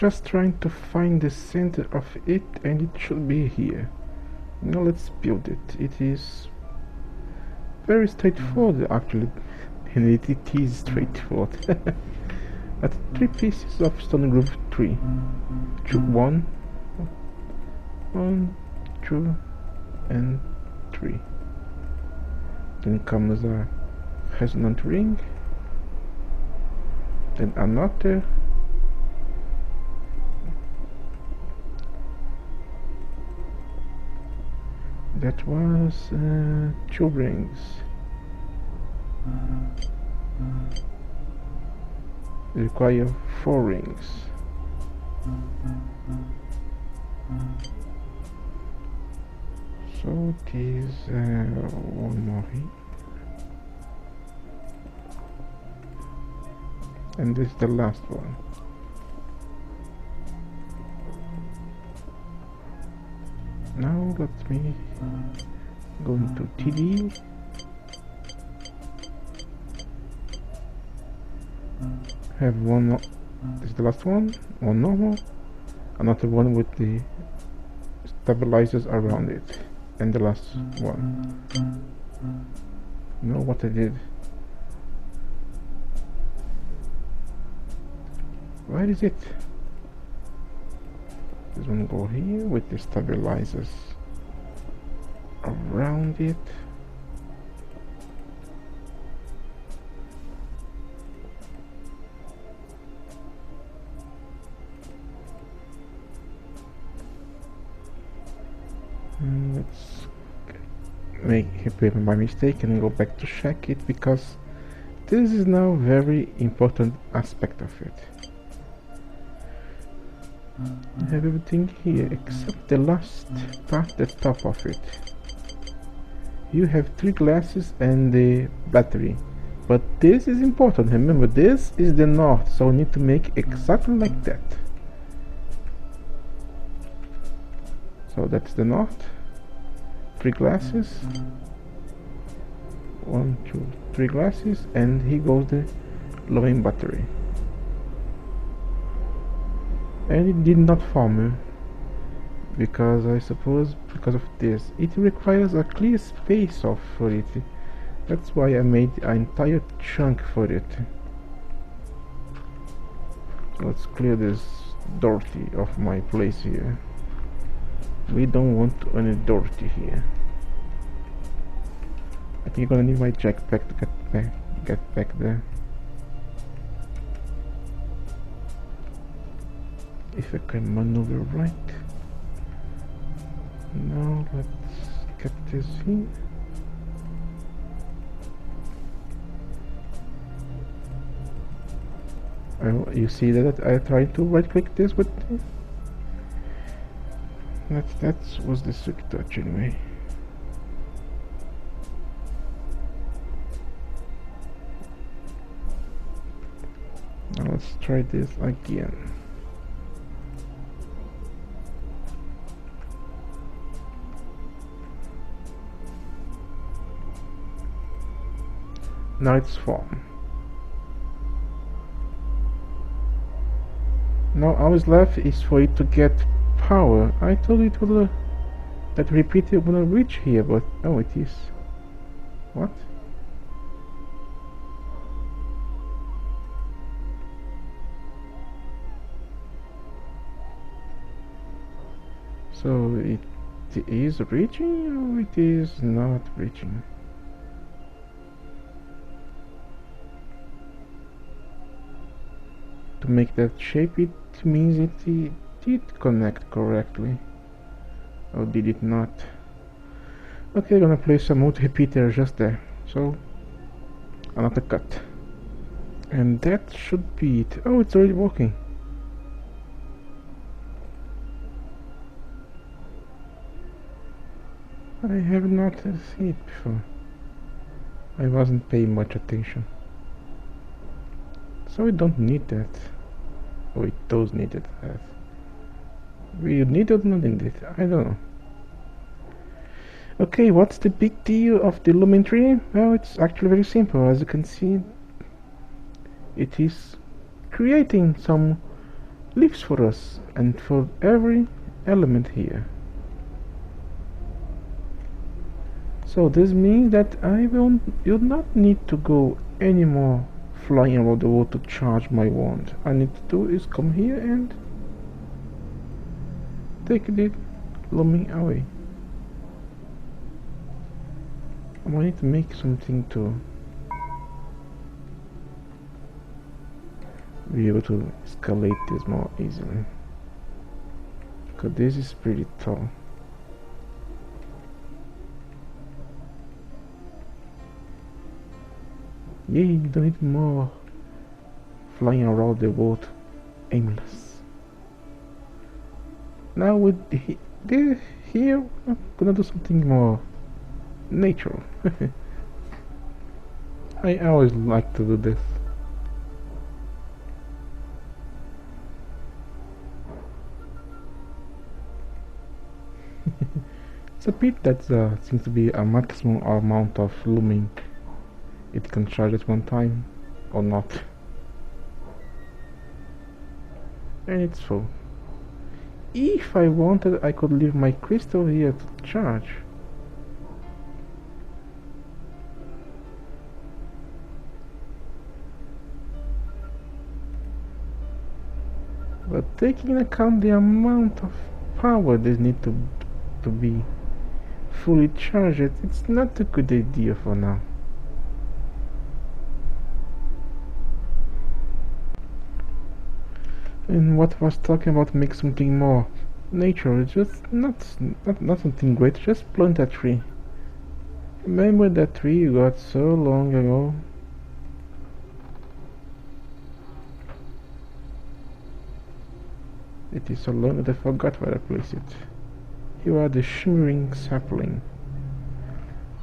just trying to find the center of it, and it should be here. Now let's build it. It is very straightforward actually, and it is straightforward. That's 3 pieces of stone groove 3. 1, 2, and 3. Then comes a resonant ring, then another, that was 2 rings. Require 4 rings. So it is 1 more here. And this is the last one. Now let me go into TD. Have one, this is the last one normal, another one with the stabilizers around it, and the last one. You know what I did? Where is it? This one go here with the stabilizers around it. Let's make my mistake and go back to check it, because this is now very important aspect of it. You have everything here except the last part, the top of it. You have 3 glasses and the battery, but this is important. Remember, this is the north, so we need to make exactly like that. So that's the north. 3 glasses. 1, 2, 3 glasses, and here goes the low-end battery. And it did not form, because I suppose because of this. It requires a clear space for it. That's why I made an entire chunk for it. Let's clear this dirty of my place here. We don't want any dirty here. I think I'm gonna need my jetpack to get back there. If I can maneuver right. Now let's get this here. You see that I tried to right click this with that was the trick touch anyway. Now let's try this again. Now it's formed. Now all is left is for it to get power. I thought it would that repeater wouldn't reach here, but oh, it is. What? So it is reaching, or it is not reaching? To make that shape, it means it did connect correctly. Or did it not? Okay, I'm gonna place a multi repeater just there. So, another cut. And that should be it. Oh, it's already working. I have not seen it before. I wasn't paying much attention. So we don't need that. Oh, it does need it. We need it or not need it? I don't know. Okay, what's the big deal of the lumen tree? Well, it's actually very simple. As you can see, it is creating some leaves for us and for every element here. So this means that you'll not need to go anymore flying around the world to charge my wand. All I need to do is come here and take the looming away. I might need to make something to be able to escalate this more easily, because this is pretty tall. Yeah, you don't need more flying around the world aimless. Now with here, I'm gonna do something more natural. I always like to do this. It's a bit that seems to be a maximum amount of looming it can charge at one time, or not. And it's full. If I wanted, I could leave my crystal here to charge. But taking into account the amount of power they need to be fully charged, it's not a good idea for now. And what I was talking about, make something more natural, just not something great, just plant a tree. Remember that tree you got so long ago? It is so long that I forgot where I placed it. You are the shimmering sapling.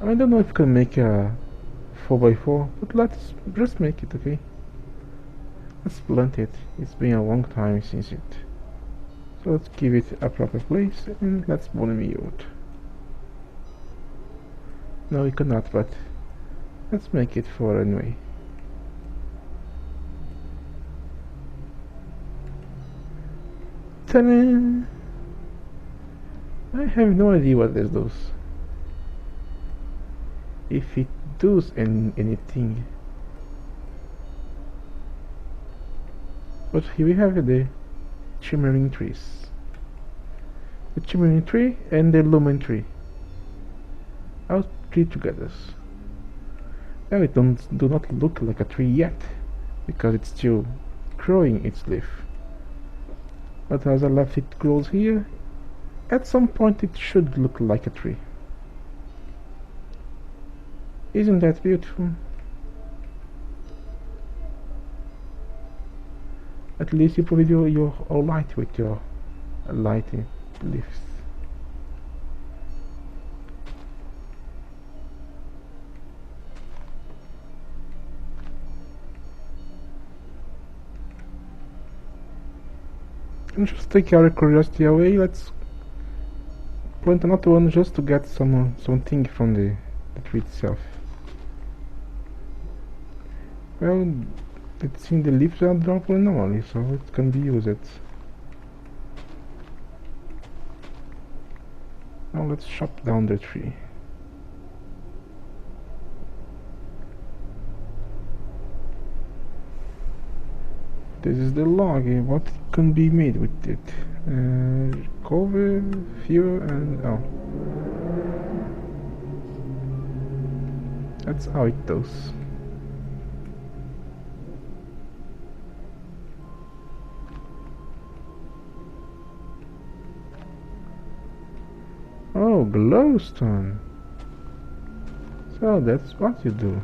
I don't know if I can make a 4x4, but let's just make it, okay? Let's plant it. It's been a long time since it. So let's give it a proper place and let's bone me out. No, we cannot, but let's make it 4 anyway. Ta-da! I have no idea what this does. If it does anything. But here we have the shimmering trees. The shimmering tree and the lumen tree. All three together. Now it do not look like a tree yet, because it's still growing its leaf. But as I left it grows here, at some point it should look like a tree. Isn't that beautiful? At least you provide your light with your lighting leaves. And just take our curiosity away, let's plant another one just to get something from the tree itself. Well, it seems the leaves are dropping normally, so it can be used. Now let's chop down the tree. This is the log. What can be made with it? Cover, fuel, and oh, that's how it does. Oh, glowstone. So that's what you do.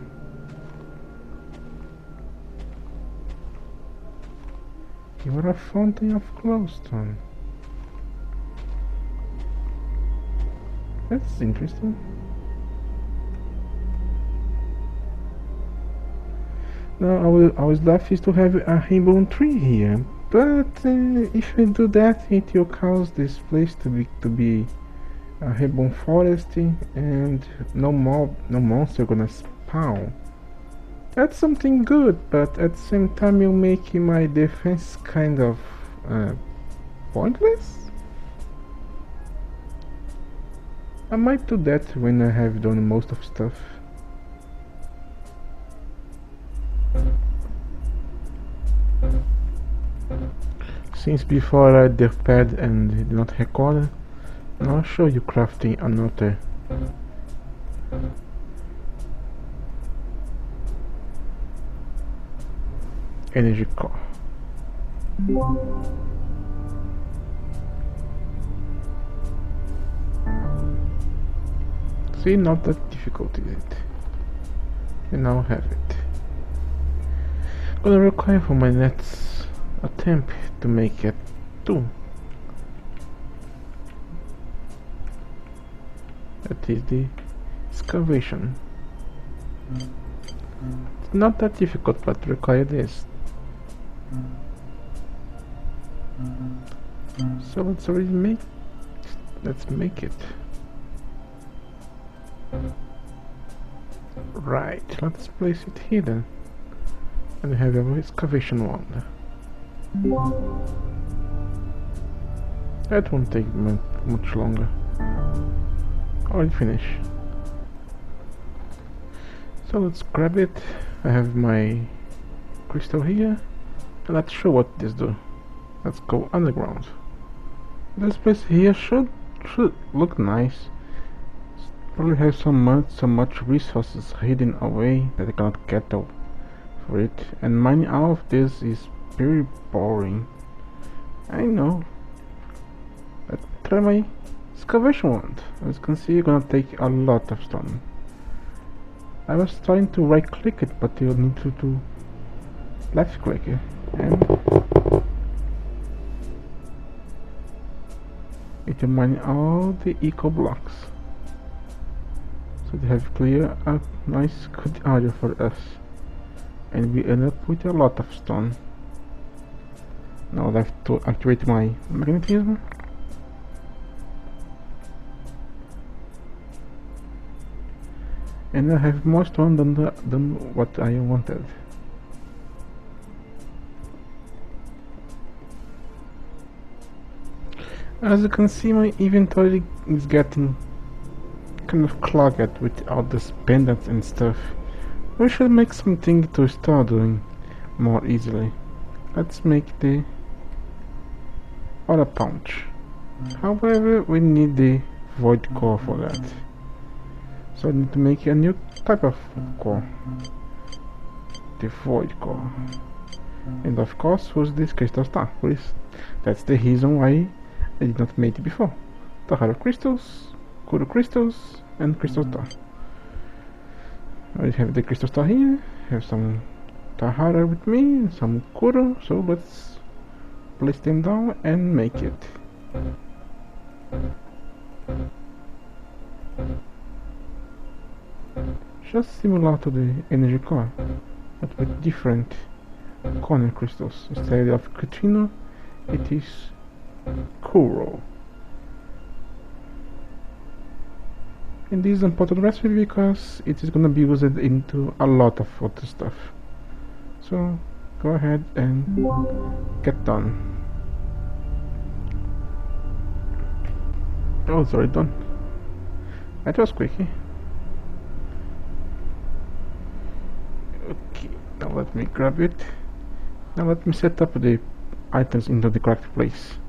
You are a fountain of glowstone. That's interesting. Now I was left is to have a rainbow tree here, but if we do that, it will cause this place to be a rainbow forest, and no monster gonna spawn. That's something good, but at the same time you're making my defense kind of pointless? I might do that when I have done most of stuff. Since before I did pad and did not record, now I'll show you crafting another energy core. See, not that difficult is it? We now have it. Gonna require for my next attempt to make it 2. That is the excavation. It's not that difficult, but require this. So let's make it. Right, let's place it here then. And we have our excavation wand. That won't take much longer. Already finished. So let's grab it. I have my crystal here. And let's show what this do. Let's go underground. This place here should look nice. Probably have so much resources hidden away that I cannot get out for it. And mining all of this is very boring. I know. Let's try my excavation wand. As you can see, it's gonna take a lot of stone. I was trying to right click it, but you need to left click it. And it will mine all the eco blocks. So they have clear a nice good area for us. And we end up with a lot of stone. Now I have to activate my magnetism. And I have more stone than what I wanted. As you can see, my inventory is getting kind of clogged with all this pendants and stuff. We should make something to start doing more easily. Let's make the other pouch. However, we need the void core for that. So I need to make a new type of core. The void core. And of course, who's this crystal star? Please. That's the reason why I did not make it before. Tahara crystals, Kuro crystals, and crystal star. I have the crystal star here, have some Tahara with me, and some Kuro, so let's place them down and make it. Just similar to the energy core, but with different corner crystals. Instead of Kutrino, it is Kuro. And this is an important recipe because it is gonna be used into a lot of other stuff. So go ahead and get done. Oh, it's already done. That was quick. Okay, now let me grab it. Now let me set up the items into the correct place.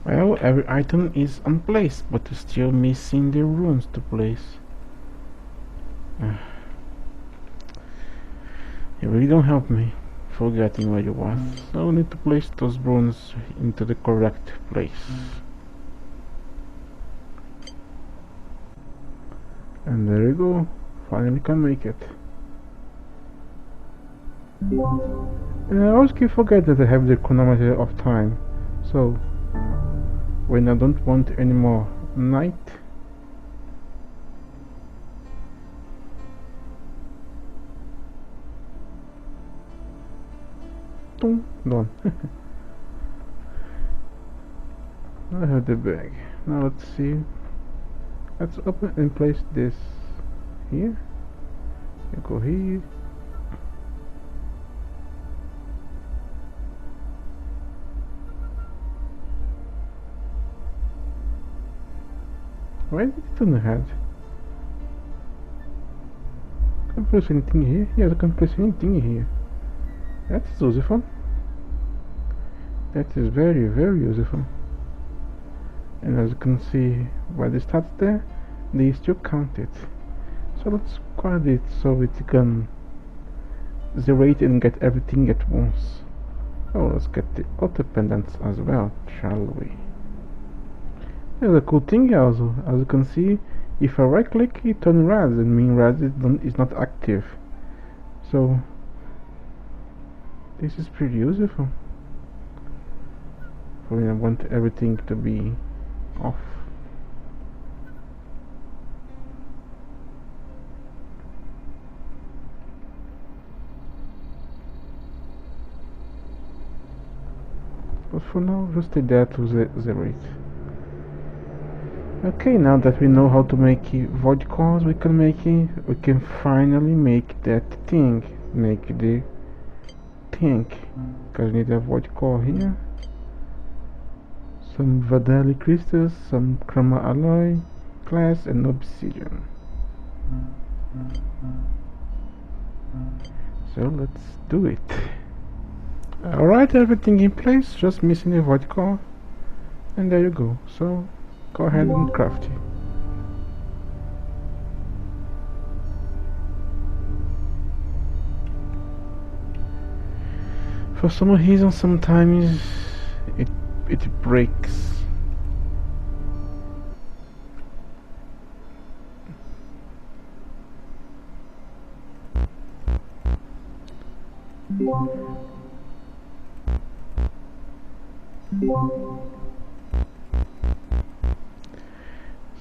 Well, every item is on place, but still missing the runes to place. You really don't help me forgetting where you was. So I need to place those runes into the correct place. And there you go. Finally can make it. And I always keep forgetting that I have the chronometer of time. So when I don't want any more night, done. I have the bag. Now let's see. Let's open and place this here. You go here. Why did it turn ahead? Can I place anything here? Yes, I can place anything here. That's useful. That is very, very useful. And as you can see by the stats there, they still count it. So let's quad it so it can zero it and get everything at once. Oh, let's get the auto pendants as well, shall we? There's a cool thing also, as you can see, if I right click it turns red, and mean red is not active. So this is pretty useful for when I want everything to be off. But for now, just take that to zero it. Okay, now that we know how to make void cores, we can finally make that thing. Make the tank. Because we need a void core here. Some Vadali crystals, some chroma alloy, glass and obsidian. So let's do it. Alright, everything in place, just missing a void core. And there you go. So go ahead and craft it. For some reason, sometimes it breaks.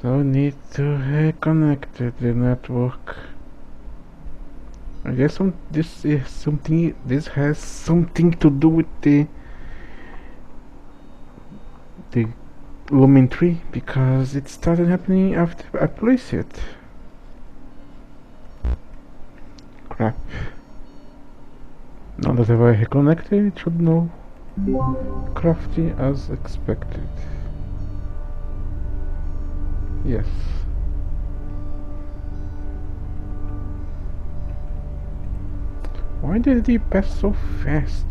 So need to reconnect the network. I guess this has something to do with the lumen tree, because it started happening after I placed it. Crap. Now that I've reconnected, it should know crafty as expected. Yes. Why did he pass so fast?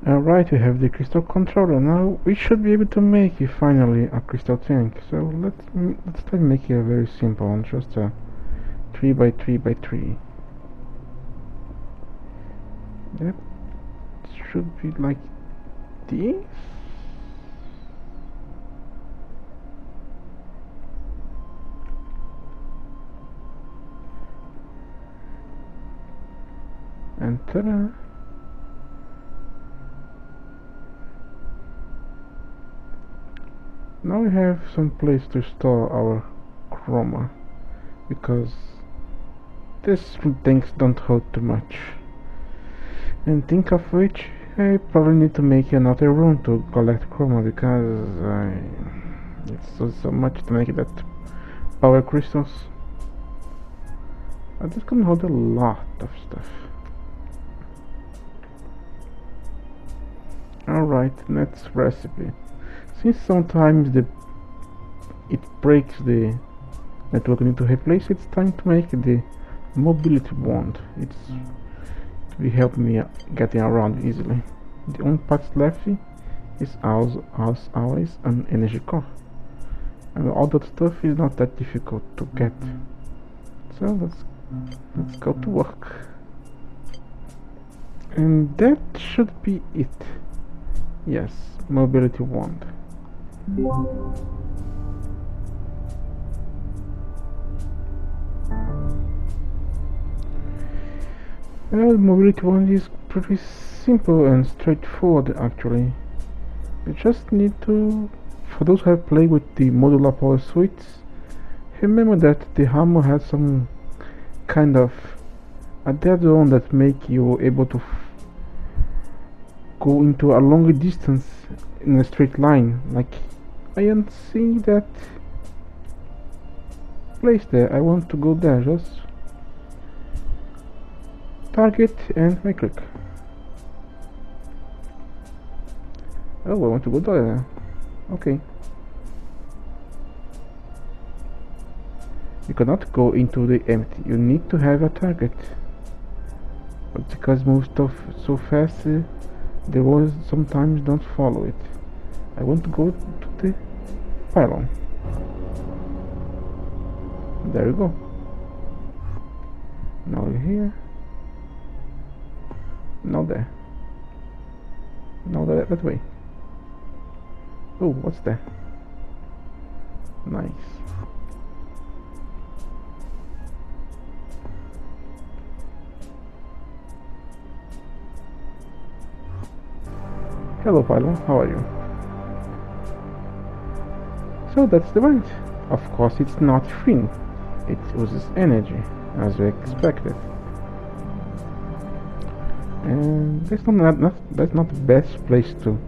Alright, we have the crystal controller. Now we should be able to make it finally a crystal tank. So let's try to make it very simple one, just a 3x3x3. That should be like this. And ta-da! Now we have some place to store our chroma, because these things don't hold too much. And think of which, I probably need to make another room to collect chroma, because it's so much to make that power crystals. This can hold a lot of stuff. Alright, next recipe. Since sometimes it breaks the network, we need to replace it, it's time to make the mobility wand. It will help me getting around easily. The only part left is as always an energy core, and all that stuff is not that difficult to get. So let's go to work. And that should be it. Yes, mobility wand. Well, mobility wand is pretty simple and straightforward actually. You just need to, for those who have played with the modular power suites, remember that the hammer has some kind of a dead zone that make you able to go into a longer distance in a straight line. Like I am seeing that place there, I want to go there. Just target and right click. Oh, I want to go there. Okay. You cannot go into the empty. You need to have a target. But because most stuff so fast, the walls sometimes don't follow it. I want to go to the pylon. There you go. Now you're here. Now there. Now that way. Oh, what's that? Nice. Hello, Pylon. How are you? So that's the point. Of course, it's not free. It uses energy, as we expected. And that's not the best place to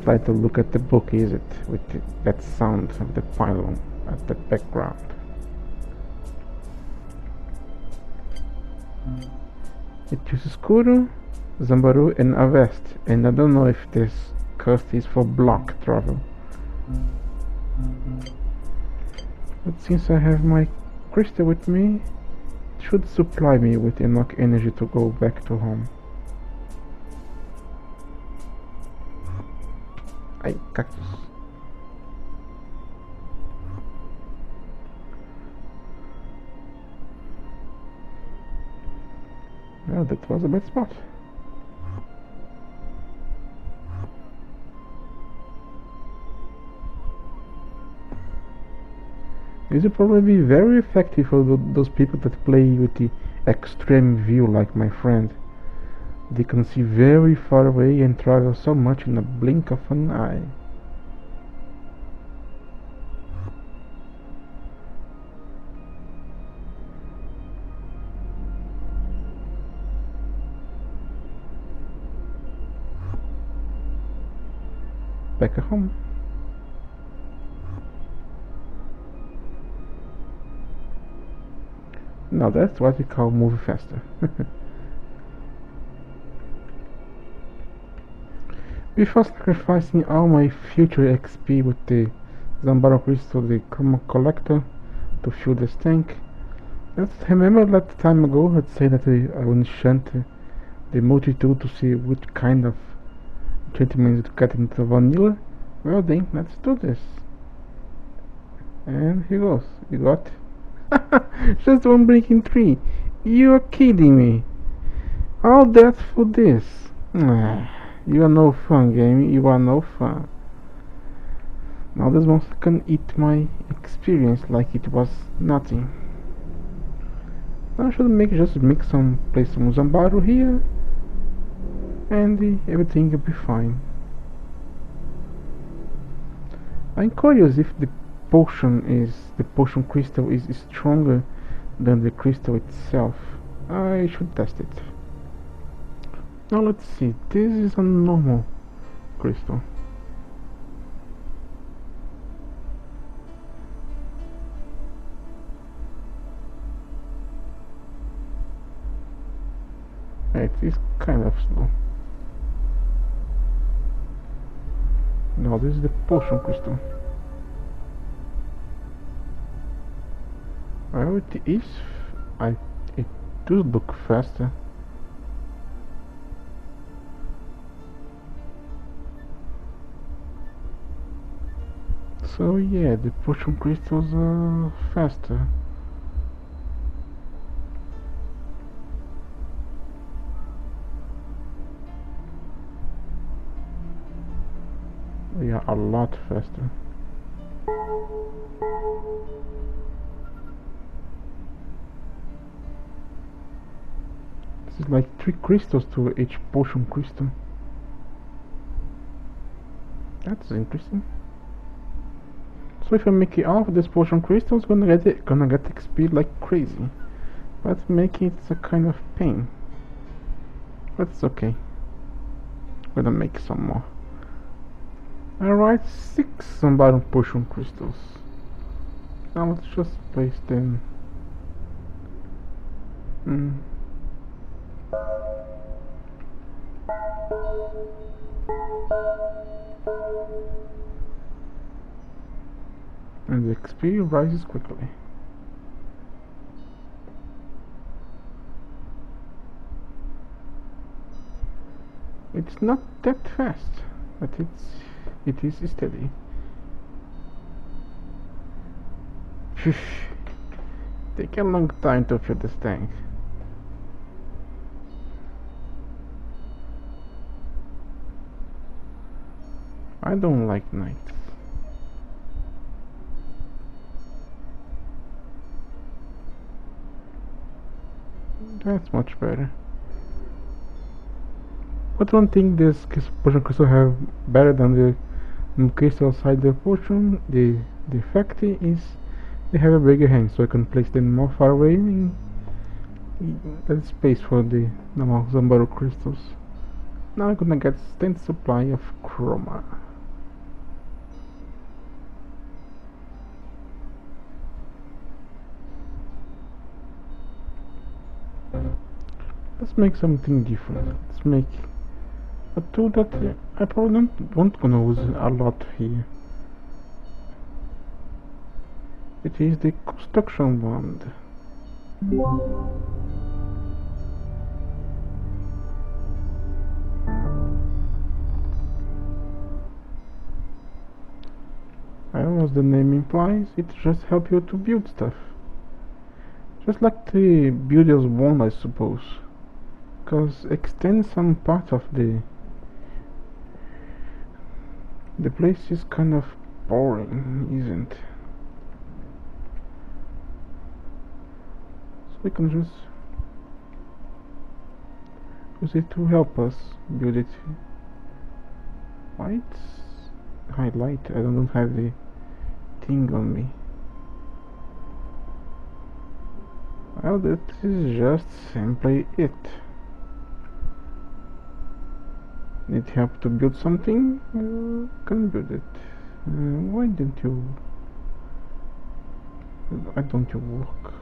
try to look at the book, is it? With that sound of the pylon at the background. It uses Kuru, Zambaru and Avest, and I don't know if this cost is for block travel. But since I have my crystal with me, it should supply me with enough energy to go back to home. Ay, cactus. Well, that was a bad spot. This will probably be very effective for those people that play with the extreme view like my friend. They can see very far away and travel so much in a blink of an eye. Back at home. Now that's what we call move faster. Before sacrificing all my future XP with the Zambaro crystal, the Chroma collector, to fuel this tank, let's remember that time ago let's say that I will enchant the multi-tool to see which kind of enchantment to get into vanilla. Well then, let's do this. And here goes. You got just one breaking 3. You're kidding me. All that for this. You are no fun, game. You are no fun. Now this monster can eat my experience like it was nothing. I should just place some Zambaru here, and everything will be fine. I'm curious if the potion crystal is stronger than the crystal itself. I should test it. Now let's see, this is a normal crystal. It is kind of slow. Now this is the potion crystal. Well, it does look faster. So yeah, the potion crystals are faster. They are a lot faster. This is like 3 crystals to each potion crystal. That's interesting. So if I make it all of these potion crystals, gonna get XP like crazy. But making it's a kind of pain. But it's okay. Gonna make some more. Alright, 6 Zambaro potion crystals. Now let's just place them. And the XP rises quickly. It's not that fast, but it is steady. Phew. Take a long time to fill this tank. I don't like nights. That's much better. But one thing this potion crystal have better than the crystal outside the potion, the fact is they have a bigger hand, so I can place them more far away and there's space for the normal Zambaro crystals. Now I'm gonna get extended supply of chroma. Let's make something different. Let's make a tool that I probably don't gonna use a lot here. It is the construction wand. As the name implies, it just helps you to build stuff. Just like the builder's wand, I suppose. Because extend some part of the place is kind of boring, isn't? So we can just use it to help us build it. Lights? Highlight? I don't have the thing on me. Well, that is just simply it. Need help to build something? Can build it. Why don't you? Why don't you work?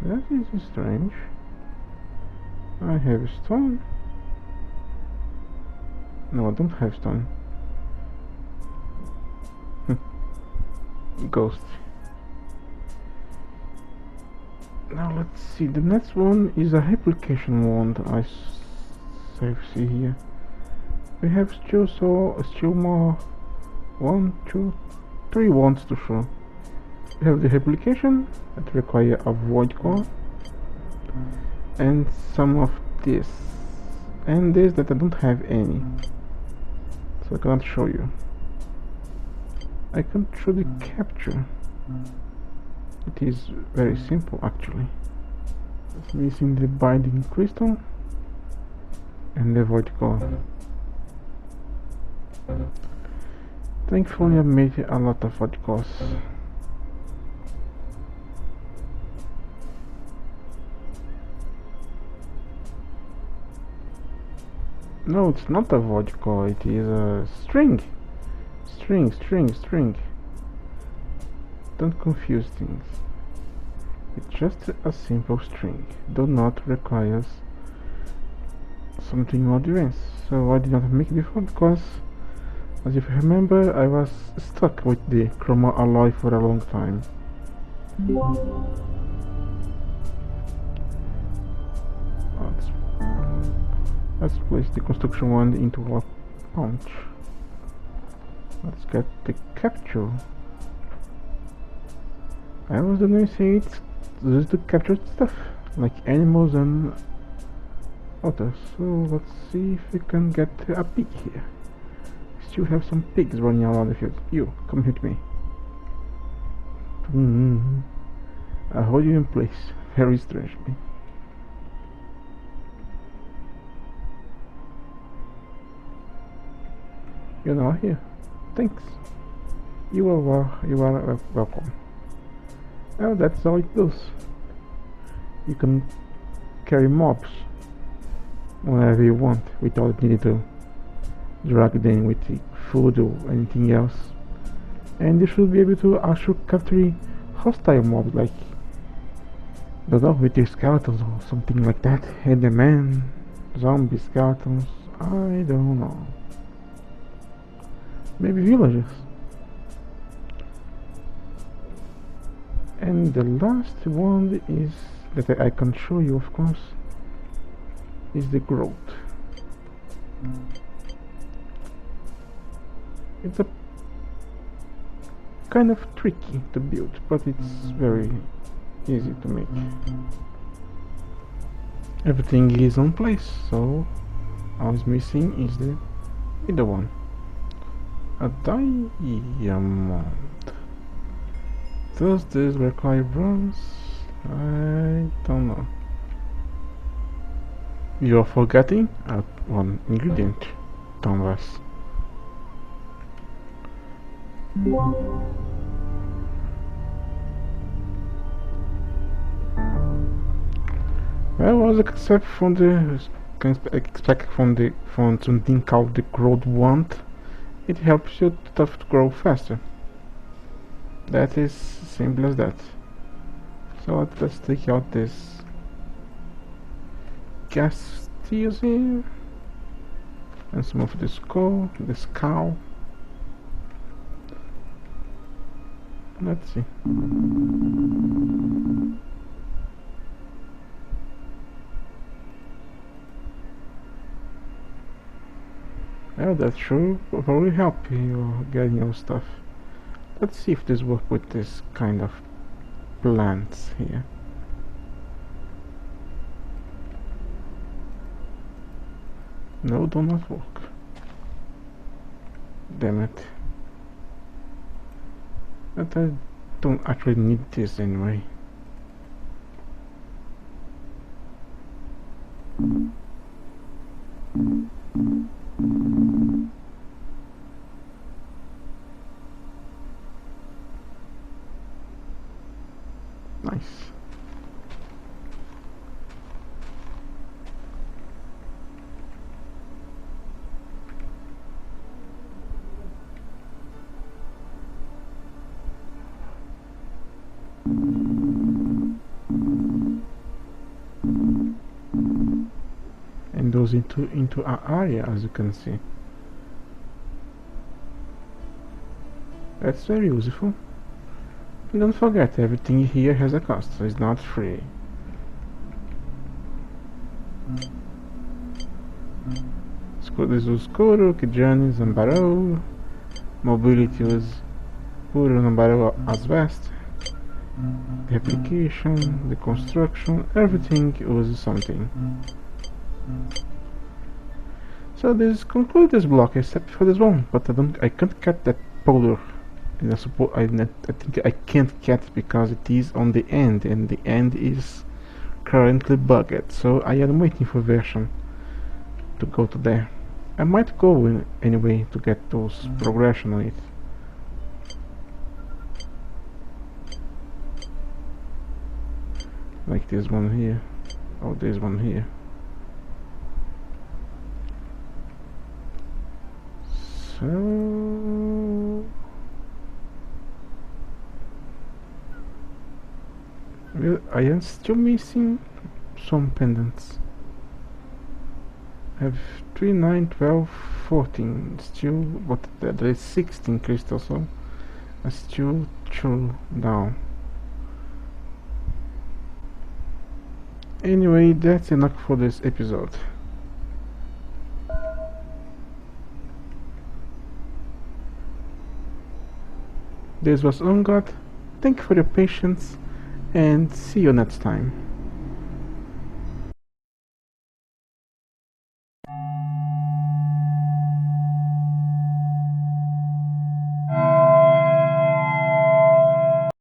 That is strange. I have stone. No, I don't have stone. Ghost. Now let's see, the next one is a replication wand. I see here. We have still more 1, 2, 3 wands to show. We have the replication that require a void core, and some of this, and this that I don't have any, so I cannot show you. I can show the capture. It is very simple actually. It's missing the binding crystal and the void core. Thankfully I made a lot of void cores. No, it's not a void core, it is a string. String. Don't confuse things. It's just a simple string. Do not require something more advanced. So I did not make before because, as if you remember, I was stuck with the chroma alloy for a long time. Let's place the construction wand into a punch. Let's get the capture. I was gonna say it's used to capture stuff like animals and others. So let's see if we can get a pig here. Still have some pigs running around the field. You, come hit me. I hold you in place very strangely. You're not here. Thanks. You are welcome. Well, that's how it goes. You can carry mobs whenever you want without needing to drag them with the food or anything else. And you should be able to actually capture hostile mobs like don't know, with your skeletons or something like that. Enderman, zombie skeletons, I don't know. Maybe villagers. And the last one is that I can show you, of course, is the growth. It's a kind of tricky to build, but it's very easy to make. Everything is on place, so all is missing is the middle one. A diamond. Does this require bronze? I don't know. You're forgetting one ingredient, canvas. Well, except from the can expect from something called the growth wand, it helps your stuff to grow faster. That is simple as that. So let's take out this gas steels here and some of this cow. Let's see. Well, that sure will probably help you getting your stuff. Let's see if this works with this kind of plants here. No, do not work. Damn it. But I don't actually need this anyway. Nice. And goes into our area, as you can see. That's very useful. And don't forget, everything here has a cost, so it's not free. Escudo escuro, Kijani, Zambarau, mobility was puro Zambarau as vast. The application, the construction, everything was something. So this concludes this block except for this one, but I can't cut that polar. And I think I can't get because it is on the end, and the end is currently bugged. So I am waiting for version to go to there. I might go in anyway to get those progression on it. Like this one here, or this one here. So well, I am still missing some pendants. I have 3, 9, 12, 14 still, but there is 16 crystals, so I still 2 down. Anyway, that's enough for this episode. This was On God. Thank you for your patience and see you next time.